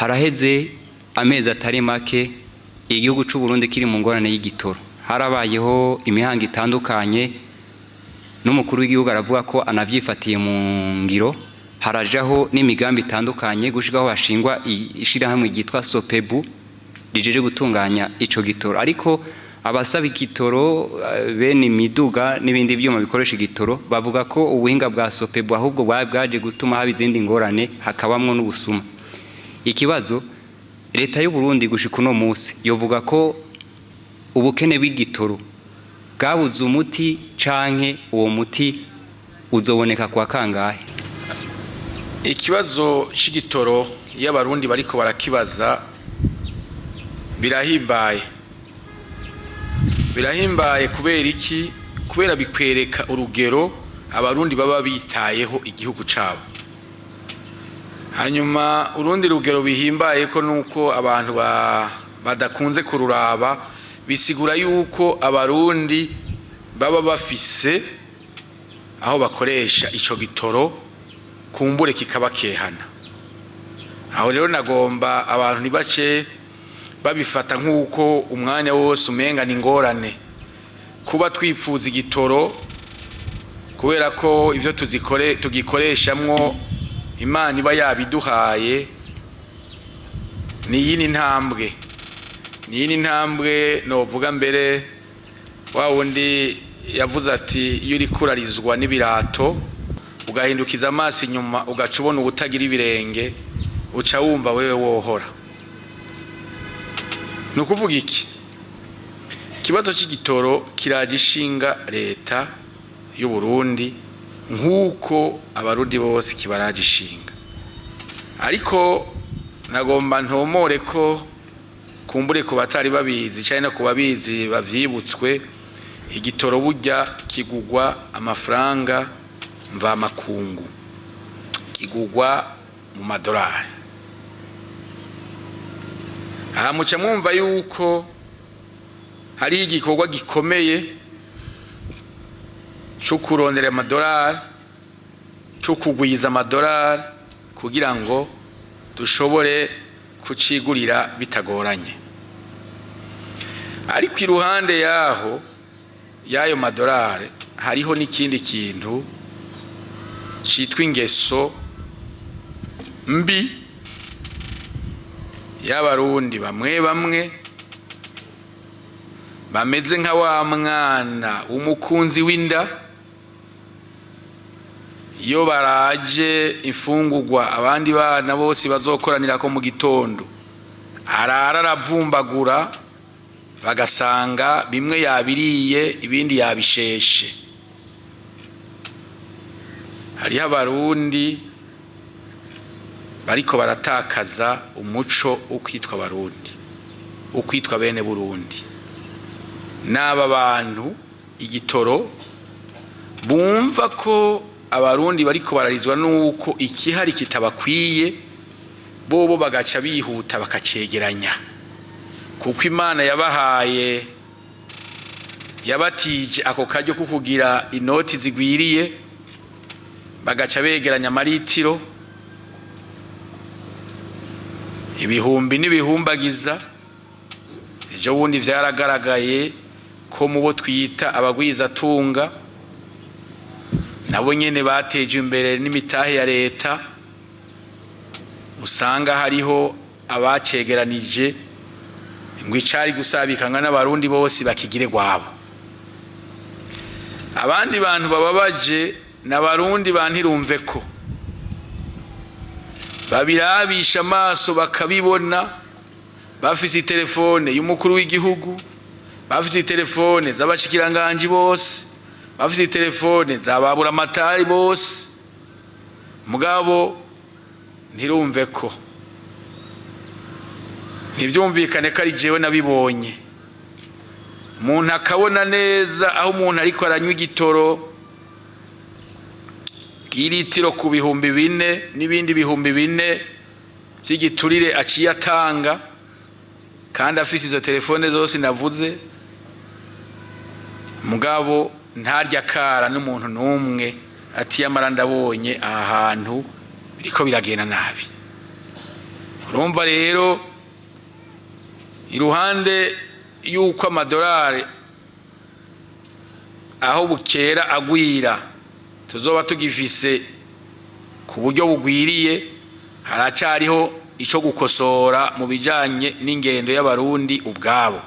haraheze amezi atari make igihugu cy'u Burundi kiri mu ngorane y'igitoro. Harabayeho imihanga itandukanye n'umukuru w'igihugu aravuga ko anavyifatiye mu ngiro, harajaho n'imigambi itandukanye gushikaho bashingwa ishirahamwe ryitwa Sopebu rijeje gutunganya ico gitoro. Ariko abasaba igitoro bene imiduga n'ibindi byuma bikoresha igitoro bavuga ko ubuhinga bwa Sopebu ahubwo bwaje gutuma haba izindi ngorane, hakabamwo n'ubusuma. Ikibazo Reta y'u Burundi gushika uno munsi yovuga ko ubukene bw'igitoro bwabuze umuti canke uwo muti uzoboneka kwa kangahe? Ikibazo c'igitoro y'abarundi bariko barakibaza birahimbaye kubera iki? Kubera bikwereka urugero abarundi baba bitayeho igihugu cabo. Hanyuma urundi rugero bihimbaye ko nuko abantu badakunze kururaba, bisigura yuko abarundi baba bafise aho bakoresha ico gitoro kumbure kikabakehana. Aho rero nagomba abantu nibace babifata nk'uko umwanya wose umenga ni ngorane kuba twifuza igitoro, kubera ko ivyo tugikoreshamwo Imana iba yabiduhaye. Ni yini ntambwe novuga mbere wa wundi yavuze ati iyo uri kurarizwa n'ibirato ugahindukiza amaso inyuma ugaca ubona ubutagira ibirenge uca wumva wewe wohora. Nukuvuga iki? Ikibazo c'igitoro kiragishinga Leta y'u Burundi nk'uko abarundi bose kibaragishinga. Ariko nagomba ntomore ko kumbure ku batari babizi cyane no kubabizi bavyibutswe, igitoro burya kigugwa amafaranga mva makungu, kigugwa mu madolari. Aha muca mwumva yuko hari igikorwa gikomeye cyo kurondera amadolari, cyo kugwiza amadolari kugira ngo dushobore kucigurira bitagoranye. Ariko iruhande y'ayo madolari hariho n'ikindi kintu citwa ingeso mbi y'abarundi bamwe bameze nka wa mwana umukunzi w'inda. Iyo baraje imfungurwa abandi bana bose bazokoranira ko mu gitondo, arara aravumbagura bagasanga bimwe yabiriye ibindi yabisheshe. Hariho abarundi bariko baratakaza umuco ukwitwa abarundi, ukwitwa bene Burundi. N'aba bantu igitoro bumva ko abarundi bariko bararizwa nuko ikihari kitabakwiye, bobo bagaca bihuta bakacegeranya, kuko Imana yabatije ako karyo kukugira inoti zigwiriye, bagaca begeranya amaritiro ibihumbi n'ibihumbagiza. Ejo bundi vyaragaragaye ko mubo twita abagwiza tunga nabo nyene bateje imbere n'imitahe ya Leta, usanga hariho abacegeranije ngo icari gusabikanga n'abarundi bose bakigire gwabo. Abandi bantu bababaje n'abarundi bantirumve ko babirabisha amaso bakabibona, bafise telefone y'umukuru w'igihugu, bafise telefone z'abashikiranganje bose, bafise telefone zababura amatari bose, mugabo ntirumve ko ntivyumvikane ko ari jewe nabibonye. Umuntu akabona neza aho umuntu ariko aranywa igitoro iritiro ku bihumbi 4 n'ibindi bihumbi 4 by'igiturire aciye atanga, kandi afise izo telefone zose navuze, mugabo ntarya kara n'umuntu n'umwe ati yamara ndabonye aha hantu biriko biragenda nabi. urumva rero iruhande yuko amadolari aho bukera agwira tuzoba tugifise ku buryo bugwiriye, haracariho ico gukosora mu bijanye n'ingendo y'abarundi ubwabo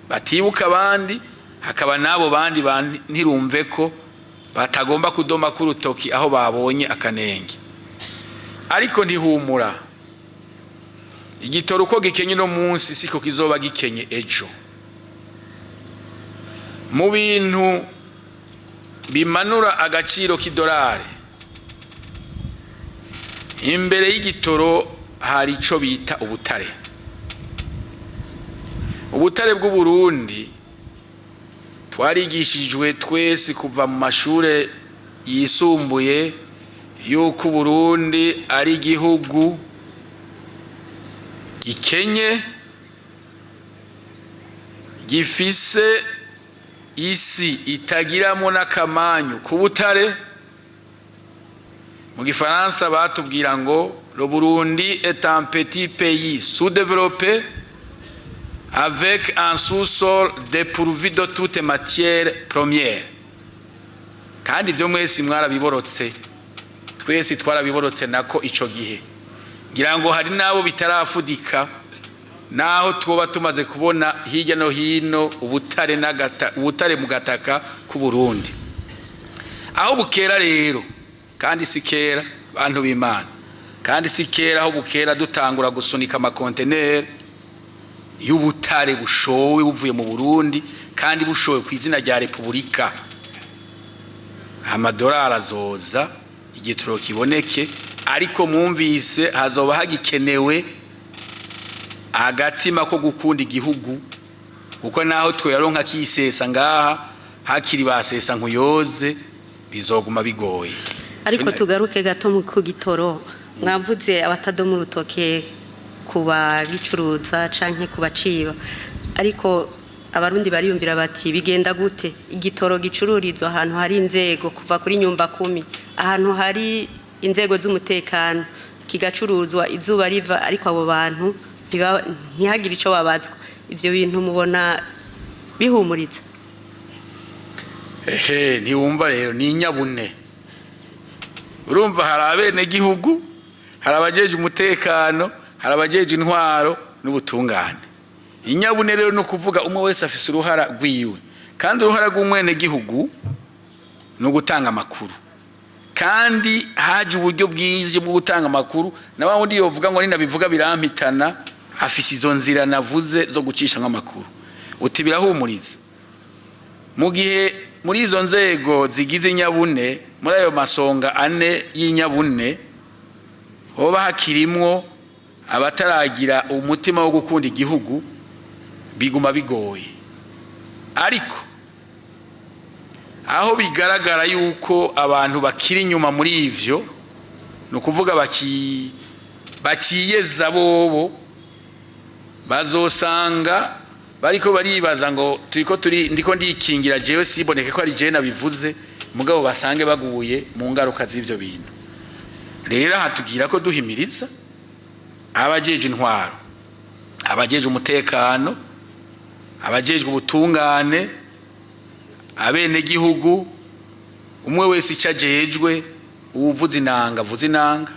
batibuka abandi, hakaba nabo bandi ntirumve ko batagomba kudoma ku rutoki aho babonye akanenge. Ariko ntihumura, igitoro uko gikenye no munsi siko kizoba gikenye ejo. Mu bintu bimanura agaciro k'idolari, imbere y'igitoro hari ico bita ubutare. Ubutare bw'u Burundi twarigishijwe twese kuva mu mashure yisumbuye yuko Burundi ari igihugu gikenye, gifise isi itagiramo n'akamanyu ku butare. Mu gifaransa batubwira ngo le Burundi est un petit pays sous-développé avec un sous-sol dépourvu de toutes matières premières. Kandi ibyo mwese mwarabiborotse, twese twarabiborotse nako ico gihe. Ngira ngo hari nabo bitarafudika, naho twoba tumaze kubona hirya no hino ubutare mu gataka ku Burundi. Aho bukera rero, kandi sikera bantu b'Imana, kandi sikera aho bukera dutangura gusunika amakonteneri y'ubutare bushowe buvuye mu Burundi, kandi bushowe ku izina rya Repubulika. Amadolari azoza, igitoro kiboneke, ariko mwumvise hazoba hagikenewe agatima ko gukunda igihugu, kuko naho twoyaronka kisesa ngaha hakiri basesa nkuyoze bizoguma bigoye. Ariko tugaruke gato ku gitoro, mwavuze abatadoma urutoke kuba gicuruza canke kubaciba, ariko abarundi bariyumvira bati bigenda gute igitoro gicururizwa ahantu hari inzego kuva kuri nyumba 10, ahantu hari inzego z'umutekano, kigacuruzwa izuba riva, ariko abo bantu ntihagire ico babazwa. Ivyo bintu mubona bihumuriza? Ntiwumva rero ni inyabune. Urumva hari abene gihugu, hari abajeje umutekano, hari abajeje intwaro n'ubutungane. Inyabune rero no kuvuga umwe wese afise uruhara rwiwe, kandi uruhara rw'umwene gihugu no gutanga amakuru. Kandi haje uburyo bwije bwo gutanga amakuru, na wundi yovuga ngo ninabivuga birampitana, afise izo nzira navuze zo gucisha nk'amakuru. Uti birahumuriza. Mu gihe muri izo nzego zigize inyabune, muri ayo masonga ane y'inyabune, hoba hakirimwo abataragira umutima wo gukunda igihugu, biguma bigoye. Ariko aho bigaragara yuko abantu bakiri inyuma muri ivyo, no kuvuga bakiyeza bobo, bazosanga bariko baribaza ngo ndiko ndikingira jewe siboneke ko ari je nabivuze, mugabo basange baguye mu ngaruka z'ivyo bintu. Rero hatugira ko duhimiriza abajeje intwaro, abajeje umutekano, abajeje ubutungane, abene gihugu, umwe wese icajejwe, uvuze inanga avuze inanga,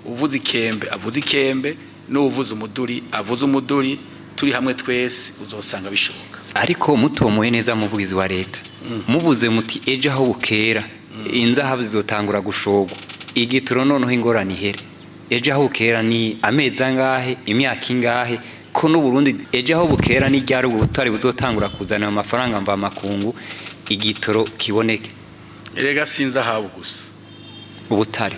uvuze ikembe avuze ikembe, n'uvuze umuduri avuze umuduri, turi hamwe twese uzosanga bishoboka. Ariko mutomoye neza muvugizi wa leta, muvuze muti ejo aho bukera inzahabu zizotangura gushogwa, igitoro noneho ingorane ihere. Ejo aho bukera ni amezi angahe, imyaka ingahe, ko n'u Burundi ejo aho bukera ni ryari ubutare buzotangura kuzana amafaranga mva makungu igitoro kiboneke? Erega sinzahabu gusa, ubutare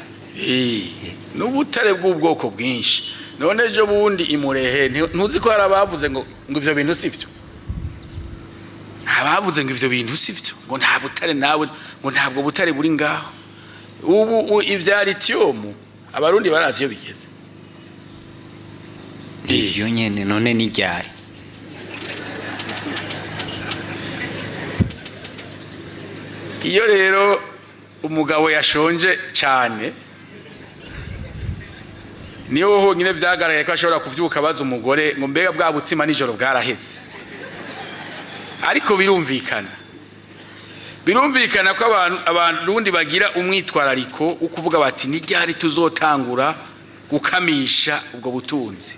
n'ubutare bw'ubwoko bwinshi. None ejo bundi imurehe ntuzi ko harabavuze ngo ivyo bintu sivyo, abavuze ngo ivyo bintu sivyo, ngo nta butare nawe, ngo ntabwo butare buri ngaho. Ubu ivya lithium abarundi barazi iyo bigeze. Iyo nyene none ni ryari? Iyo rero umugabo yashonje cyane, niyo honyine vyagaragaye ko ashobora kuvyuka baza umugore ngo mbega bwa butsima nijoro bwaraheze. Ariko birumvikana ko abantu bagira umwitwarariko ukuvuga bati ni ryari tuzotangura gukamisha ubwo butunzi.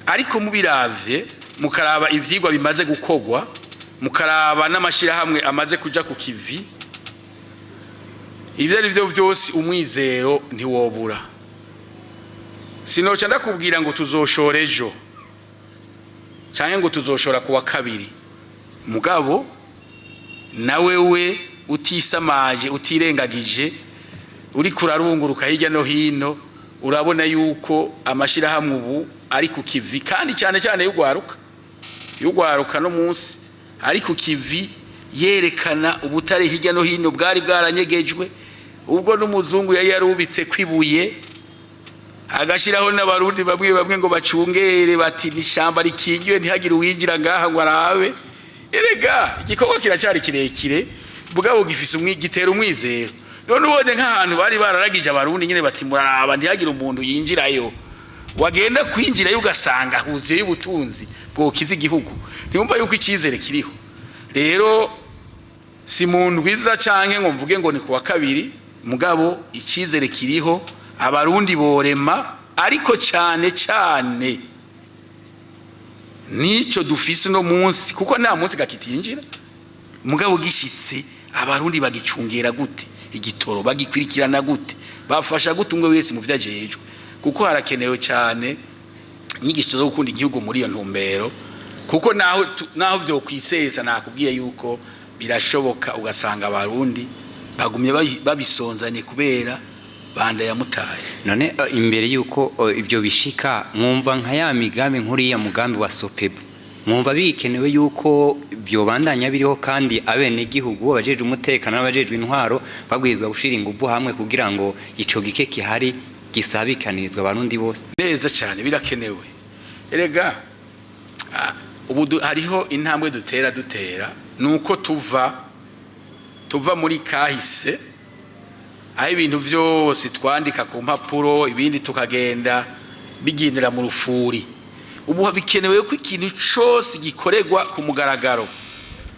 Ariko mubiravye mukaraba ivyigwa bimaze gukogwa, mukaraba n'amashirahamwe amaze kuja ku kivi, ivyo ari byo vyose umwizero ntiwobura. Sinoca ndakubwira ngo tuzoshora ejo canke ngo tuzoshora kuwa kabiri, mugabo nawe we utisamaje utirengagije uri kurarunguruka hirya no hino urabona yuko amashirahamwe ubu ari ku kivi, kandi cyane cyane y'ugwaruka no munsi ari ku kivi yerekana ubutare hirya no hino bwari bwaranyegejwe, ubwo n'umuzungu yari yarubitse kwibuye agashiraho n'abarundi bamwe ngo bacungere bati nishamba rikingiwe ntihagire uwinjira ngaha ngo arabe. Erega igikorwa kiracyari kirekire bugabo gifise gitera umwizero. None ubonye nk'ahantu bari bararagije abarundi nyine bati muraraba ntihagire umuntu yinjirayo, wagenda kwinjirayo ugasanga huzuye y'ubutunzi bwo kiza igihugu, ntiwumva yuko icizere kiriho. Rero si mu ndwiza canke ngo mvuge ngo ni kuwa kabiri, mugabo icizere kiriho, abarundi borema. Ariko cyane nico dufise no munsi, kuko nta munsi gakitinjira, mugabo gishitse abarundi bagicungera gute, igitoro bagikwirikirana gute, bafasha gute umwe wese mu vyajejwe, kuko harakenewe cyane nyigisho zo gukunda igihugu muri iyo ntumbero. Kuko naho byo kwisesa nakubwiye yuko birashoboka ugasanga abarundi bagumye babisonzanye kubera banda yamutaye. None imbere yuko ibyo bishika mwumva nka ya migambi nkuriya mugambi wa Sopebu, mwumva bikenewe yuko byo bandanya biriho kandi abene gihugu abajeje umutekano n'abajeje intwaro bagwizwa gushira inguvu hamwe kugira ngo ico gike kihari gisabikanirizwa abarundi bose. Neza cyane birakenewe. Erega ubu hariho intambwe dutera nuko tuva muri kahise aho ibintu vyose twandika ku mpapuro, ibindi tukagenda bigendera mu rufuri. Ubu bikenewe ko ikintu cyose gikoregwa ku mugaragaro.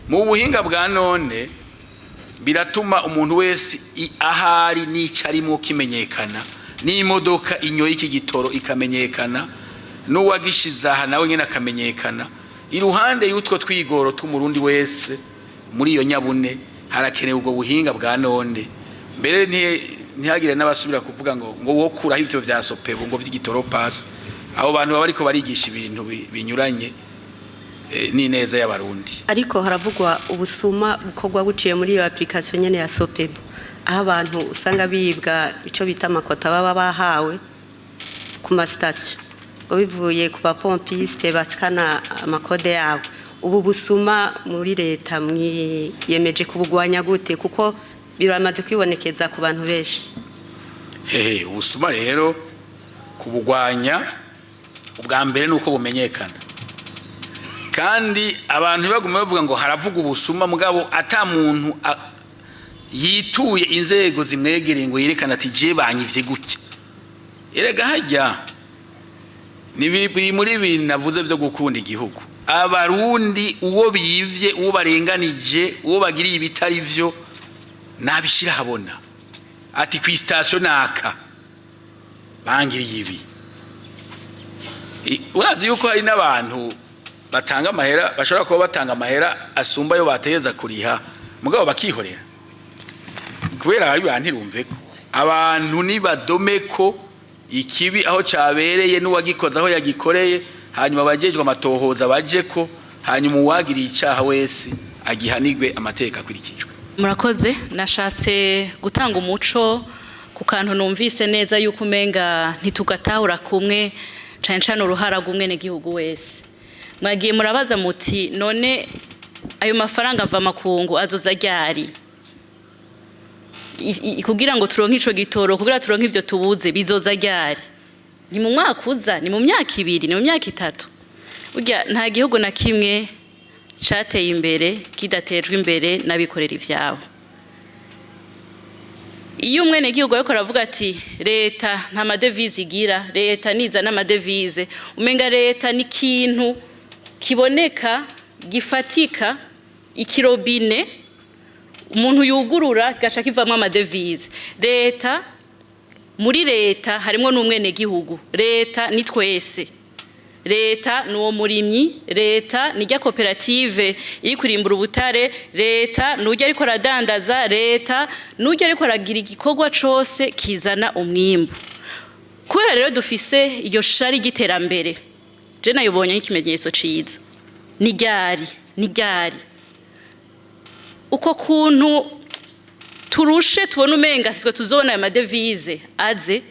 Mu buhinga bwa none biratuma umuntu wese ahari n'icarimo kimenyekana, n'imodoka inyoye iki gitoro ikamenyekana, n'uwagishiza aha nawe nyene akamenyekana. Iruhande y'utwo twigoro tumurundi wese muri iyo nyabune harakenewe ubwo buhinga bwa none. Mbere ntihagire n'abasubira kuvuga ngo wokuraho ivyo vya Sopebu ngo vy'igitoro pass. Abo bantu baba ariko barigisha ibintu binyuranye ni neza y'abarundi. Ariko haravugwa ubusuma bukorwa buciye muri iyo application nyene ya Sopebu, aho abantu usanga bibwa ico bita amakota baba bahawe ku ma station ngo bivuye ku bapompiste basikana amakode yabo. Ubu busuma muri leta mwiyemeje kubugwanya gute, kuko biramaze kwibonekeza ku bantu benshi? Ubusuma rero kubugwanya ubwa mbere nuko bumenyekana, kandi abantu bagume bavuga ngo haravuga ubusuma mugabo ata muntu yituye inzego zimwegereye ngo yerekana ati je banyivye gutya. Erega hajya ni biri muri bintu navuze byo gukunda igihugu. Abarundi uwo biyivye, uwo barenganije, uwo bagiriye ibitari vyo nabishira habona ati ku station naka bangiriye ibi. Urazi yuko hari n'abantu batanga amahera, bashobora kuba batanga amahera asumba yo bateza kuriha mugabo bakihorera kubera bari bantirumveko. Abantu nibadomeko ikibi aho cabereye n'uwagikoza aho yagikoreye, hanyuma bajejwe amatohoza bajeko, hanyuma uwagiriye icaha wese agihanirwe amateka akurikijwe. Murakoze. Nashatse gutanga umuco ku kantu numvise neza yuko umenga ntitugatahura kumwe cane uruhara gumwe n'igihugu wese. Mwagiye murabaza muti none ayo mafaranga ava makungu azoza ryari kugira ngo turonke ico gitoro, kugira turonke ivyo tubuze bizoza ryari? Ni mu mwaka uza, ni mu myaka 2, ni mu myaka 3? Burya nta gihugu na kimwe cateye imbere kidatejwe imbere n'abikorera ivyabo. iyo umwene gihugu ariko aravuga ati leta nta madevize igira, leta niza n'amadevize, umenga leta ni ikintu kiboneka gifatika, ikirobine umuntu yugurura gaca kivamwe amadevize. Leta, muri leta harimo n'umwene gihugu, leta ni twese, leta nuwo murimyi, leta nijya koperative iri kurimbura ubutare, leta nujya ariko aradandaza, leta nujya ariko aragira igikorwa cose kizana umwimbu. Kubera rero dufise iyo shari giterambere, je nayobonye nk'ikimenyetso ciza, ni ryari uko kuntu turushe tubona umenga sitwe tuzobona ayo madevize aze,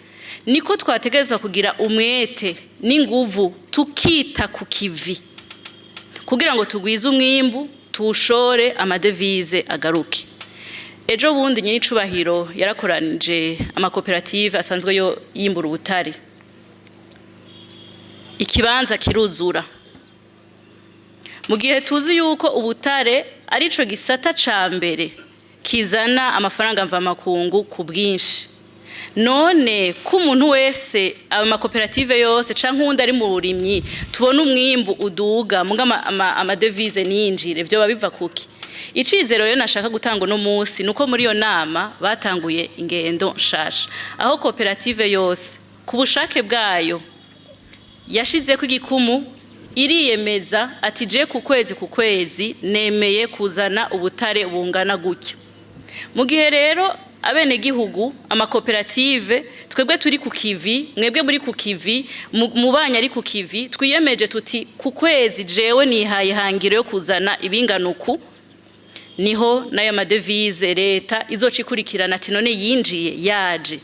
niko twategerezwa kugira umwete n'inguvu tukita ku kivi kugira ngo tugwize umwimbu tuwushore amadevize agaruke. Ejo bundi nyine icubahiro yarakoranije amakoperative asanzwe yo yimbura ubutare, ikibanza kiruzura. Mu gihe tuzi yuko ubutare ari ico gisata ca mbere kizana amafaranga mvamakungu ku bwinshi, none ko umuntu wese amakoperative yose canke uwundi ari mu burimyi tubona umwimbu uduga muga amadevize niyinjire, vyo biva kuki? Icizero rero nashaka gutanga no munsi nuko muri iyo nama batanguye ingendo nshasha, aho koperative yose ku bushake bwayo yashizeko igikumu, iriyemeza ati je ku kwezi nemeye kuzana ubutare bungana gutya. Mu gihe rero abene gihugu amakoperative twebwe turi ku kivi, mwebwe muri ku kivi, mubanya ari ku kivi, twiyemeje tuti ku kwezi jewe nihaye hangiro yo kuzana ibinganuku, niho nayo madevize leta izocikurikirana ati none yinjiye yaje.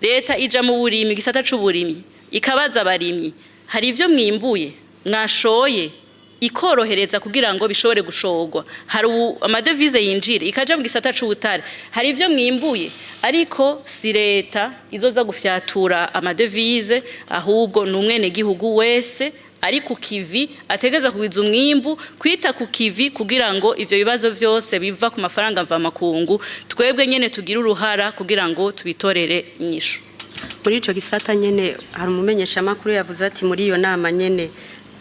Leta ija mu burimi, gisata c'uburimi, ikabaza abarimyi hari ivyo mwimbuye mwashoye, ikorohereza kugira ngo bishobore gushogwa. Hari amadevize yinjire ikaja mu gisata c'ubutare, hari ivyo mwimbuye, ariko si leta izoza gufyatura amadevize, ahubwo n'umwene gihugu wese ari ku kivi ategeza kugwiza umwimbu, kwita ku kivi kugira ngo ivyo bibazo vyose biva ku mafaranga mvamakungu twebwe nyene tugira uruhara kugira ngo tubitorere inyishu. Muri ico gisata nyene hari umumenyesha makuru yavuze ati muri iyo nama nyene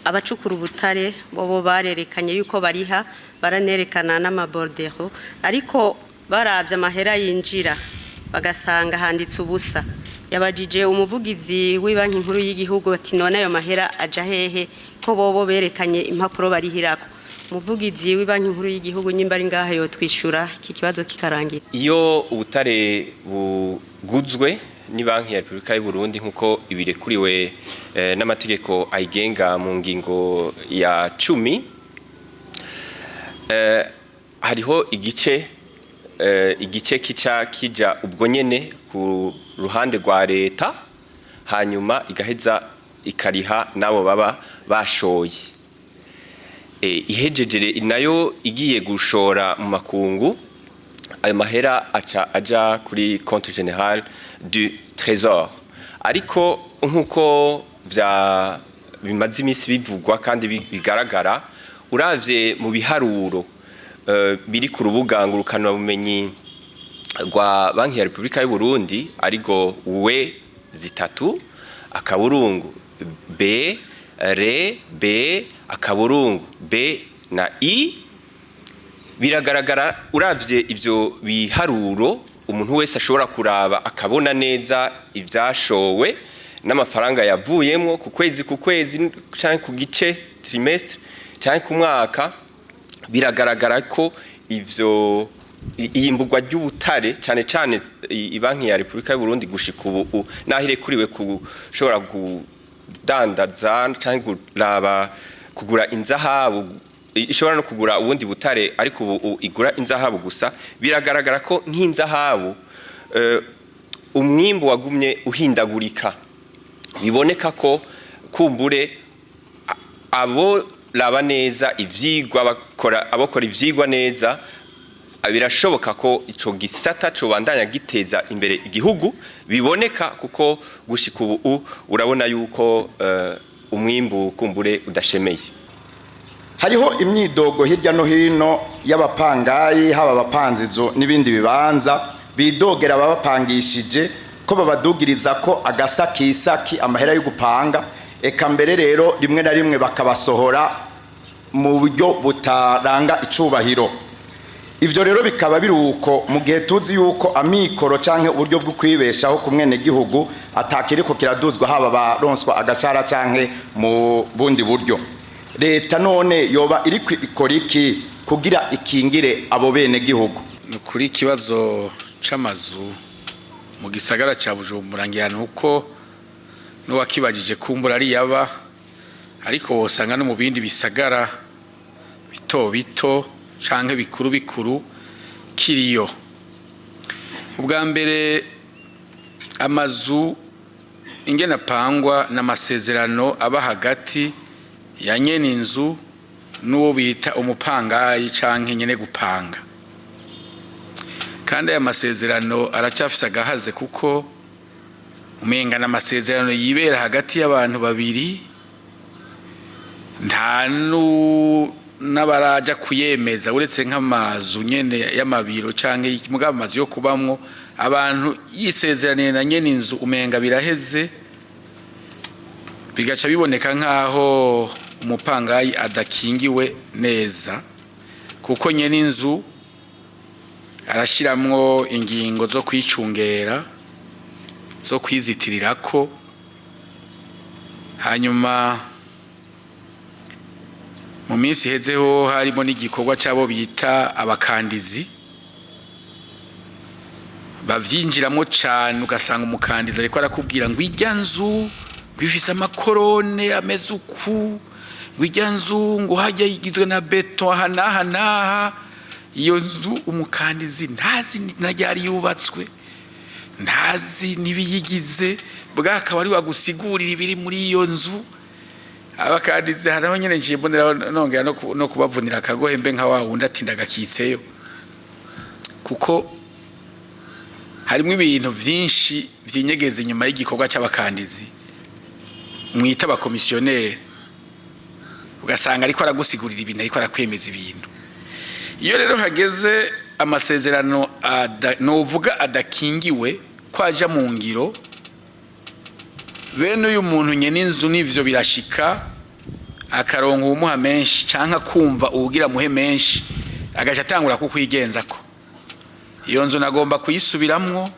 abacukura ubutare bobo barerekanye yuko bariha, baranerekana n'amabordero, ariko baravye amahera yinjira bagasanga handitse ubusa. Yabajije umuvugizi w'ibanki nkuru y'igihugu ati none ayo mahera aja hehe ko bobo berekanye impapuro barihirako. Umuvugizi w'ibanki nkuru y'igihugu nyimba ari ngaha yo twishura iki kibazo kikarangira. Iyo ubutare buguzwe ni banki ya Republika y'u Burundi nkuko ibirekuriwe n'amategeko ayigenga mu ngingo ya 10, hariho igice kica kija ubwo nyene ku ruhande rwa leta, hanyuma igaheza ikariha nabo baba bashoye. Ihejeje nayo igiye gushora mu makungu, ayo mahera aja kuri compte général du trésor. Ariko nkuko bimaze imisi bivugwa kandi bigaragara, uravye mu biharuro biri ku rubuga ngurukana bumenyi rwa banki ya Republika y'u Burundi, arigo we3 akaburungu b r b akaburungu b na i, biragaragara uravye ivyo biharuro umuntu wese ashobora kuraba akabona neza ivyashowe n'amafaranga yavuyemwo ku kwezi canke ku gice trimestre canke ku mwaka. Biragaragara ko ivyo iyimbugwa ry'ubutare cane cane ibanki ya Republika y'u Burundi gushika ubu nahire kuriwe kushobora kudandaza canke kugura inzahabu, ishobora no kugura ubundi butare ariko ubu igura inzahabu gusa. Biragaragara ko nk'inzahabu umwimbu wagumye uhindagurika, biboneka ko kumbure abo laba neza ivyigwa abakora ivyigwa neza, birashoboka ko ico gisata cyo bandanya giteza imbere igihugu, biboneka kuko gushika ubu urabona yuko umwimbu kumbure udashemeye. Hariho imyidogo hirya no hino y'abapangayi, haba abapanzizo n'ibindi bibanza bidogera babapangishije ko babadugiriza ko agasakisaki amahera yo gupanga, eka mbere rero rimwe na rimwe bakabasohora mu buryo butaranga icubahiro. Ivyo rero bikaba biruko mu gihe tuzi yuko amikoro canke uburyo bwo kwibeshaho ku mwene gihugu atakiriko kiraduzwa, haba baronswa agashara canke mu bundi buryo. Leta none yoba iri ikora iki kugira ikingire abo bene gihugu? Ni kuri kibazo c'amazu mu gisagara ca Bujumbura ngiyana uko no wakibajije kumbura ari yaba, ariko wosanga no mu bindi bisagara bito bito canke bikuru bikuru kiriyo. Ubwa mbere amazu ingena pangwa n'amasezerano aba hagati ya nyene inzu n'uwo bita umupangayi canke nyene gupanga, kandi aya masezerano aracafise agahaze kuko umenga n'amasezerano yibera hagati y'abantu babiri, nta n'abaraja kuyemeza uretse nk'amazu nyene y'amabiro canke mugabo amazu yo kubamwo abantu yisezeraniye na nyene inzu umenga biraheze, bigaca biboneka nkaho umupangayi adakingiwe neza, kuko nyene inzu arashiramwo ingingo zo kwicungera, zo kwizitirirako, hanyuma mu minsi hezeho harimo n'igikorwa cyabo bita abakandizi bavyinjiramo cyane, ugasanga umukandizi ariko arakubwira ngo ijya nzu gwifise amakorone ameze uku, ngo ijya nzu ngo hajya yigizwe na beton aha. Iyo nzu umukandizi ntazi najyari yubatswe, ntazi nibiyigize, bwakaba ari wagusigurira ibiri muri iyo nzu. Abakandizi hanaho nyene ngiye mbonera nongera no kubavunira akagohe mbe nka wawundi atinda gakitseyo, kuko harimo ibintu vyinshi vyinyegeze inyuma y'igikorwa c'abakandizi mwita abakomisiyoneri, ugasanga ariko aragusigurira ibintu, ariko arakwemeza ibintu. Iyo rero hageze amasezerano novuga adakingiwe kwaja mu ngiro, bene uyu muntu nyene inzu n'ivyo birashika akaronka umuha menshi canka kumva ubugira muhe menshi, agaca atangura kukwigenzako. Iyo nzu nagomba kuyisubiramwo,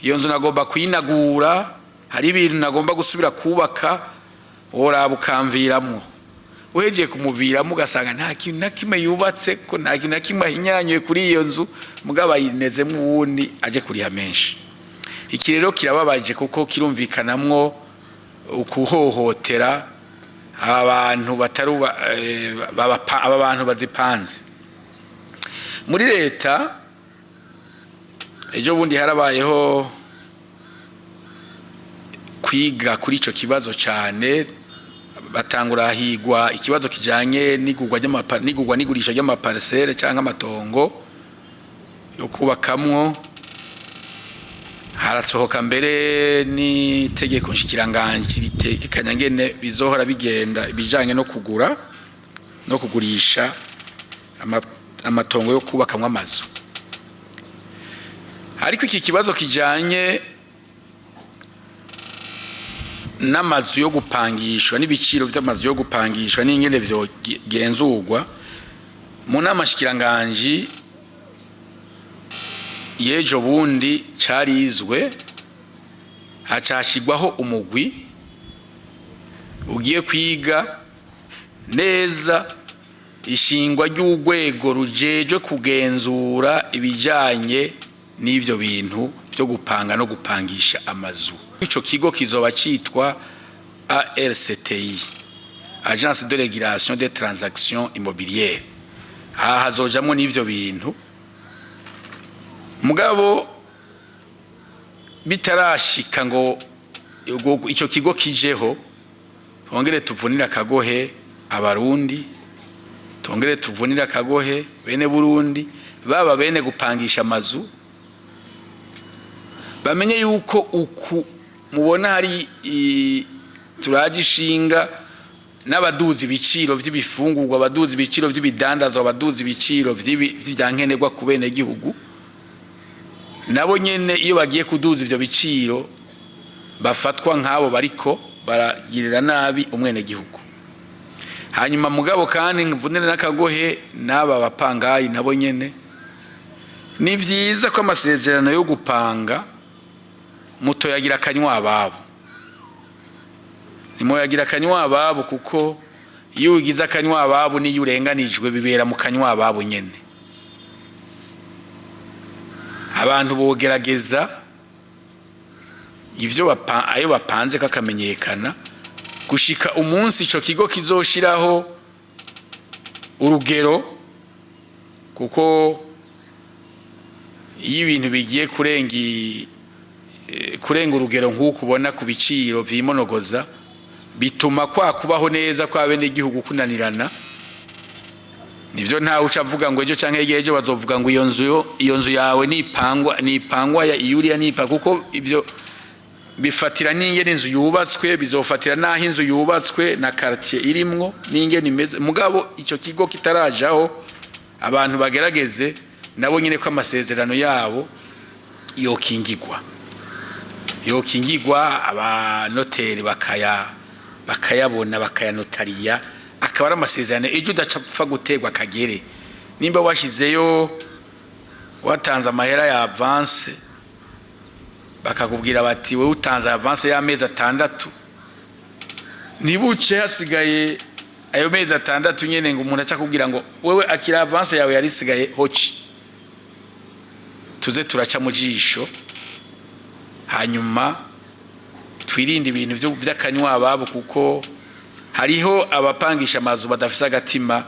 iyo nzu nagomba kuyinagura, hari ibintu nagomba gusubira kubaka, woraba ukamviramwo. Uhejeje kumuviramo ugasanga nta kintu na kimwe yubatse ko, nta kintu na kimwe ahinyanyuye kuri iyo nzu, mugabo ayinezemo uwundi aje kuriha menshi. Iki rero kirababaje kuko kirumvikanamwo ukuhohotera abantu bataruba aba bantu bazipanze. Muri leta ejo bundi harabayeho kwiga kuri ico kibazo cyane, batangura higwa ikibazo kijanye n'igurwa n'igurisha ry'amaparcelle cyangwa amatongo yo kubakamwo. Haratsohoka mbere ni tegeko nshikiranganje ritekanya ngene bizohora bigenda bijanye no kugura no kugurisha amatongo yo kubakamwa amazu. Ariko iki kibazo kijanye n'amazu yo gupangishwa n'ibiciro by'amazu yo gupangishwa n'ingene vyo genzurwa mu nama nshikiranganje yejo bundi carizwe, hacashigwaho umugwi ugiye kwiga neza ishingwa ry'urwego rujeje kugenzura ibijanye n'ivyo bintu byo gupanga no gupangisha amazu. Ico kigo kizoba citwa ARCTI, Agence de Régulation des Transactions Immobilières. Aha hazojamwo n'ivyo bintu, mugabo bitarashika ngo ico kigo kijeho, twongere tuvunira akagohe abarundi, twongere tuvunira akagohe bene Burundi, baba bene gupangisha amazu, bamenye yuko uku mubona hari turagishinga n'abaduzi ibiciro vy'ibifungurwa, abaduzi ibiciro vy'ibidandazwa, abaduzi ibiciro vy'ibyankenerwa ku bene gihugu. nabo nyene iyo bagiye kuduza ivyo biciro bafatwa nk'abo bariko baragirira nabi umwene gihugu. Hanyuma mugabo kandi mvunire n'akagohe n'aba bapangayi nabo nyene ni vyiza ko amasezerano yo gupanga muto yagira akanywa ababo, nimo yagira akanywa ababo, kuko iyo ugize akanywa ababo niyo urenganijwe bibera mu kanywa ababo nyene. Abantu bogerageza ivyo ayo bapanze kakamenyekana gushika umunsi ico kigo kizoshiraho urugero, kuko iyo ibintu bigiye kurenga urugero nk'uko ubona ku biciro vyimonogoza bituma kwa kubaho neza kwa bene igihugu kunanirana. Nivyo ntawe ucavuga ngo ejo canke ejo bazovuga ngo iyo nzu yawe nipangwa ya iyuriya nipa, kuko ivyo bifatira n'ingene inzu yubatswe, bizofatira naho inzu yubatswe na quartier irimwo n'ingene imeze. Mugabo ico kigo kitarajaho abantu bagerageze nabo nyine ko amasezerano yabo yokingirwa abanoteri bakayabona bakayanotariya, akaba ari amasezerano ejo udacapfa gutegwa akagere. Nimba washizeyo watanze amahera ya avance bakakubwira bati we utanze avance y'amezi 6, nibuce hasigaye ayo mezi 6 nyene ngo umuntu acakubwira ngo wewe akira avance yawe yari sigaye hoci, tuze turaca mu jisho. Hanyuma twirinde ibintu by'akanywa ababo, kuko hariho abapangisha amazu badafisa agatima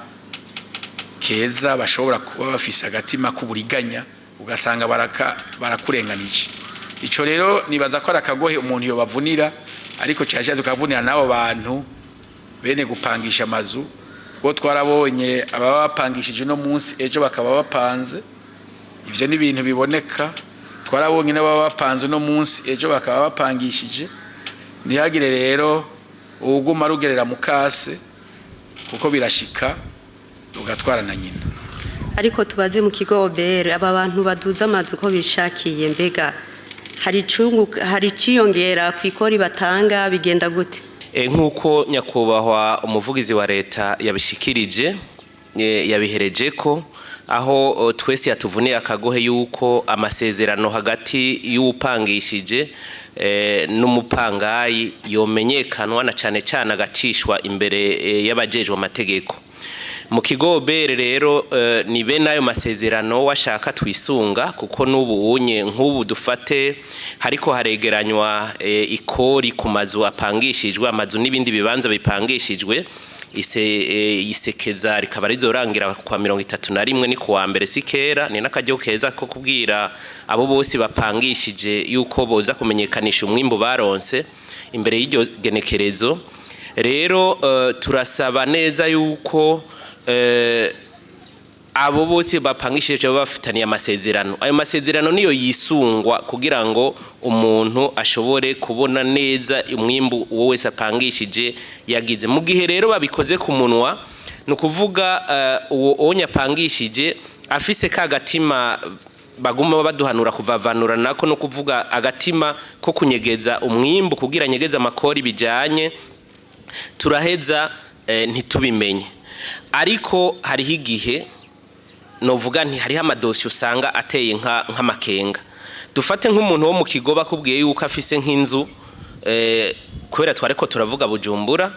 keza, bashobora kuba bafisa agatima kuburiganya, ugasanga barakurenganije. Ico rero nibaza ko arakagohe umuntu yo bavunira, ariko cyaje tukavunira nabo bantu bene gupangisha amazu. Bo twarabonye ababa bapangishije no munsi ejo bakaba bapanze, ivyo ni ibintu biboneka. Twarabonye n'ababa bapanze no munsi ejo bakaba bapangishije. Ntihagire rero uguma rugerera mukase, kuko birashika ugatwara na nyina. Ariko tubaze mu kigo obere aba bantu baduza amazu ko bishakiye, mbega hari ciyongera kwikori batanga, bigenda gute? Nk'uko nyakubahwa umuvugizi wa leta yabishikirije, yabihereje ko aho twese yatuvuniye akagohe yuko amasezerano hagati y'upangishije n'umupangayi yomenyekanwa na cane cane agacishwa imbere y'abajejwe amategeko. Mu kigo bere rero ni bene ayo masezerano washaka twisunga, kuko n'ubu unye nk'ubu dufate hariko haregeranywa ikori ku mazu apangishijwe, amazu n'ibindi bibanza bipangishijwe. Isekeza rikaba rizorangira kwa 31 ni kuwa mbere sikera. Ni nakajyo keza ko kubwira abo bose bapangishije yuko boza kumenyekanisha umwimbo baronse imbere y'iryo genekerezo. Rero turasaba neza yuko abo bose bapangishije bafitaniye amasezerano, ayo masezerano niyo yisungwa kugira ngo umuntu ashobore kubona neza umwimbu uwo wese apangishije yagize. Mu gihe rero babikoze ku munwa, no kuvuga uwo onyapangishije afise ka gatima baguma baduhanura kuvavanura nako, no kuvuga agatima ko kunyegeza umwimbu kugira nyegeza amakori bijanye, turaheza ntitubimenye. Ariko hariho igihe novuga nti hariho amadosiye usanga ateye nk'amakenga. Dufate nk'umuntu wo mu kigo bakubwiye yuko afise nk'inzu, kubera twareko turavuga Bujumbura,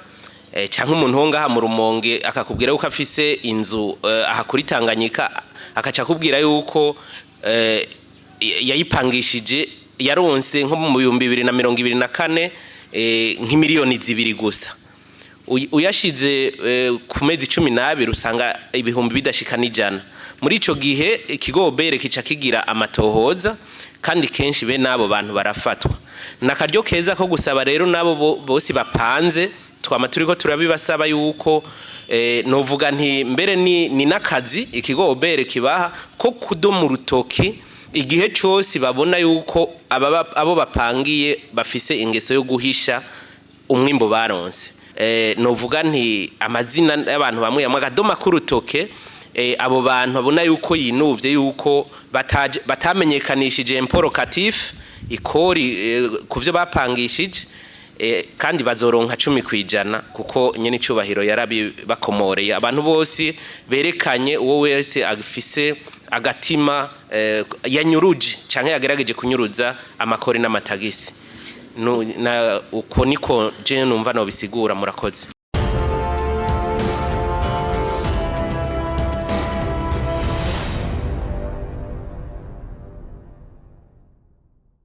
cyangwa umuntu ho ngaha mu Rumonge akakubwira yuko afise inzu aha kuri Tanganyika, akaca kubwira yuko yayipangishije yaronse nko mu 2024 nk'imiliyoni 2 gusa. Uyashize ku mezi 12 usanga ibihumbi bidashika n'ijana. Muri ico gihe ikigo bere kica kigira amatohoza, kandi kenshi be nabo bantu barafatwa. Nakaryo keza ko gusaba rero nabo bose bapanze, twama turiko turabibasaba yuko novuga nti mbere ni nakazi ikigo bere kibaha ko kudoma urutoki igihe cyose babona yuko abo bapangiye bafise ingeso yo guhisha umwimbo baronse. Novuga nti amazina y'abantu bamwe yamwe akadoma ku rutoke abo bantu abona yuko yinuvye yuko batamenyekanishije imporokatif ikori kuvyo bapangishije kandi bazoronka 10% kuko nyene icubahiro yarabibakomoreye abantu bose berekanye uwo wese afise agatima yanyuruje canke yagerageje kunyuruza amakori n'amatagisi uko niko je numva no bisigura murakoze.